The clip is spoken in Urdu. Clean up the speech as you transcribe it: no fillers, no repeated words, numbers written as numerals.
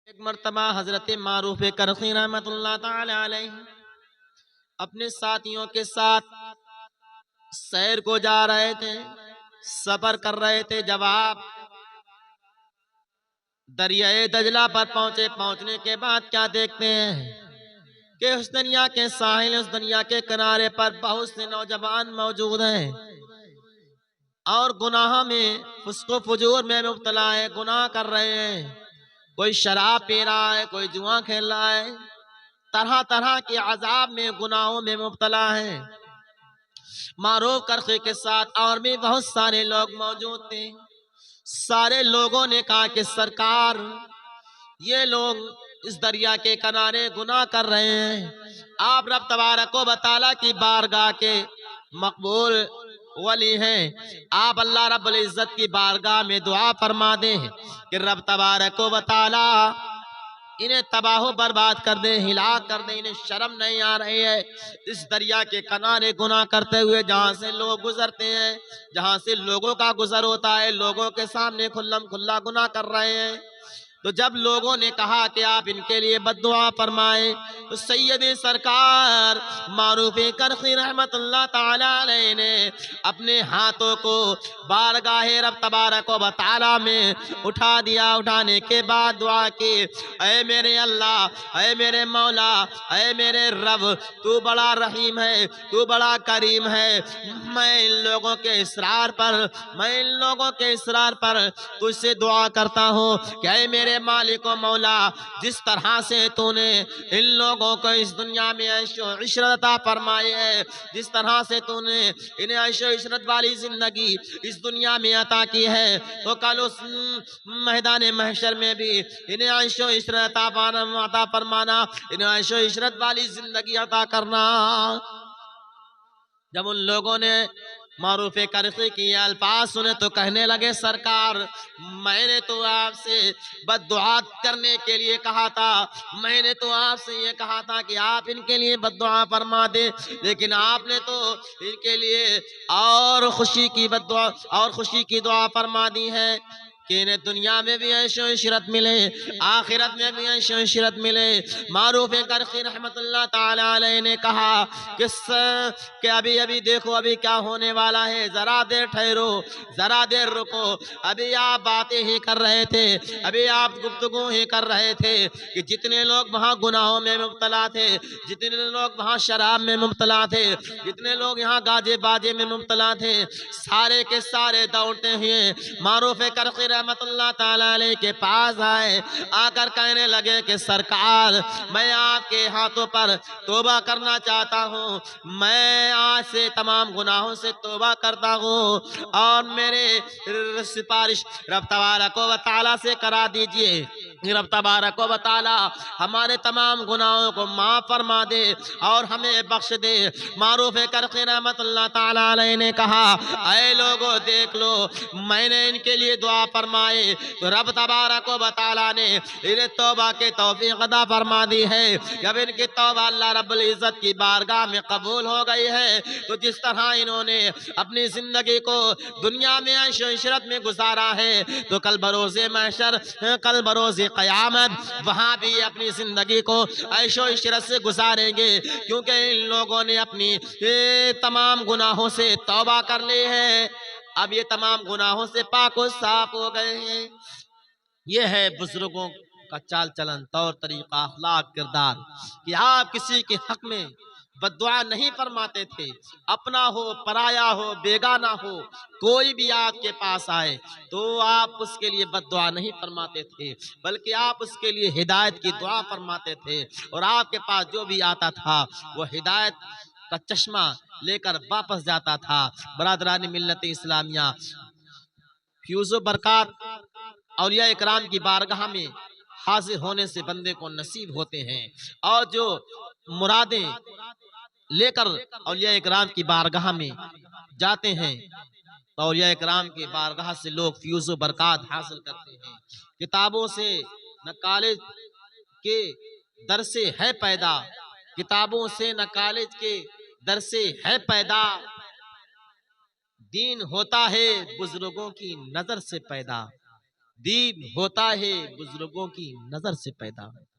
ایک مرتبہ حضرت معروف کرخی رحمت اللہ تعالی علیہ اپنے ساتھیوں کے ساتھ سیر کو جا رہے تھے، سفر کر رہے تھے۔ جب آپ دریائے دجلہ پر پہنچنے کے بعد کیا دیکھتے ہیں کہ اس دریا کے ساحل، اس دریا کے کنارے پر بہت سے نوجوان موجود ہیں اور گناہ میں، فسق و فجور میں مبتلا ہے، گناہ کر رہے ہیں۔ کوئی شراب پی رہا ہے، کوئی جوا کھیل رہا ہے، طرح طرح کے عذاب میں، گناہوں میں مبتلا ہے۔ معروف کرخی کے ساتھ اور بھی بہت سارے لوگ موجود تھے۔ سارے لوگوں نے کہا کہ سرکار، یہ لوگ اس دریا کے کنارے گناہ کر رہے ہیں، آپ رب تبارک و تعالیٰ کی بارگاہ کے مقبول ولی ہیں، آپ اللہ رب العزت کی بارگاہ میں دعا فرما دیں کہ رب تبارک و تعالیٰ انہیں تباہ و برباد کر دے، ہلاک کر دے۔ انہیں شرم نہیں آ رہی ہے اس دریا کے کنارے گناہ کرتے ہوئے، جہاں سے لوگ گزرتے ہیں، جہاں سے لوگوں کا گزر ہوتا ہے، لوگوں کے سامنے کھلم کھلا گناہ کر رہے ہیں۔ تو جب لوگوں نے کہا کہ آپ ان کے لیے بد دعا فرمائیں، تو سید سرکار معروف کرخی رحمت اللہ تعالی علیہ نے اپنے ہاتھوں کو بارگاہ رب تبارک و تعالی میں اٹھا دیا۔ اٹھانے کے بعد دعا کی، اے میرے اللہ، اے میرے مولا، اے میرے رب، تو بڑا رحیم ہے، تو بڑا کریم ہے۔ میں ان لوگوں کے اصرار پر تجھ سے دعا کرتا ہوں کہ اے میرے مالک و مولا، جس طرح سے تو نے ان لوگوں کو اس دنیا میں عیش و عشرت عطا فرمائی ہے، جس طرح سے تو نے انہیں عیش و عشرت والی زندگی اس دنیا میں عطا کی ہے، تو کل اس میدان محشر میں بھی انہیں عیش و عشرت عطا فرمانا، انہیں عیش و عشرت والی زندگی عطا کرنا۔ جب ان لوگوں نے معروف کرخی کی الفاظ سنے تو کہنے لگے، سرکار، میں نے تو آپ سے بد دعا کرنے کے لیے کہا تھا، میں نے تو آپ سے یہ کہا تھا کہ آپ ان کے لیے بد دعا فرما دیں، لیکن آپ نے تو ان کے لیے اور خوشی کی بد دعا اور خوشی کی دعا فرما دی ہے کہ انہیں دنیا میں بھی عیش و عشرت ملے، آخرت میں بھی عیش و عشرت ملے۔ معروف کرخی رحمت اللہ تعالی علیہ نے کہا کہ ابھی دیکھو ابھی کیا ہونے والا ہے، ذرا دیر ٹھہرو، ذرا دیر رکو۔ ابھی آپ باتیں ہی کر رہے تھے، ابھی آپ گفتگو ہی کر رہے تھے کہ جتنے لوگ وہاں گناہوں میں مبتلا تھے، جتنے لوگ وہاں شراب میں مبتلا تھے، جتنے لوگ یہاں گاجے باجے میں مبتلا تھے، سارے کے سارے دوڑتے ہوئے معروف کرخی رحمت اللہ تعالی علیہ کے پاس آئے، آ کر کہنے لگے کہ سرکار، میں آپ کے ہاتھوں پر توبہ کرنا چاہتا ہوں، میں آج سے تمام گناہوں سے توبہ کرتا ہوں، اور میرے سفارش رب تبارک و تعالیٰ سے کرا دیجئے، رب تبارک و تعالیٰ ہمارے تمام گناہوں کو معاف فرما دے اور ہمیں بخش دے۔ معروف کرخی رحمت اللہ تعالیٰ علیہ نے کہا، اے لوگو دیکھ لو، میں نے ان کے لیے دعا فرمائے تو رب تبارک و تعالیٰ نے انہیں توبہ کے توفیق عطا فرما دی ہے۔ جب ان کی توبہ اللہ رب العزت کی بارگاہ میں قبول ہو گئی ہے، تو جس طرح انہوں نے اپنی زندگی کو دنیا میں عیش و عشرت میں گزارا ہے، تو کل بروز محشر، کل بروز قیامت وہاں بھی اپنی زندگی کو عیش و عشرت سے گزاریں گے، کیونکہ ان لوگوں نے اپنی تمام گناہوں سے توبہ کر لی ہے، اب یہ تمام گناہوں سے پاک و صاف ہو گئے ہیں۔ یہ ہے بزرگوں کا چال چلن، طور طریقہ، اخلاق، کردار، کہ آپ کسی کے حق میں بد دعا نہیں فرماتے تھے، اپنا ہو، پرایا ہو، بیگانہ ہو، کوئی بھی آپ کے پاس آئے تو آپ اس کے لیے بد دعا نہیں فرماتے تھے، بلکہ آپ اس کے لیے ہدایت کی دعا فرماتے تھے، اور آپ کے پاس جو بھی آتا تھا وہ ہدایت کا چشمہ لے کر واپس جاتا تھا۔ برادران ملت اسلامیہ، فیوز و برکات اولیاء اکرام کی بارگاہ میں حاضر ہونے سے بندے کو نصیب ہوتے ہیں، اور جو مرادیں لے کر اولیاء اکرام کی بارگاہ میں جاتے ہیں تو اولیاء اکرام کی بارگاہ سے لوگ فیوز و برکات حاصل کرتے ہیں۔ کتابوں سے نہ کالج کے در سے ہے پیدا، کتابوں سے نہ کالج کے در سے ہے پیدا، دین ہوتا ہے بزرگوں کی نظر سے پیدا۔ دین ہوتا ہے بزرگوں کی نظر سے پیدا ہوتا ہے۔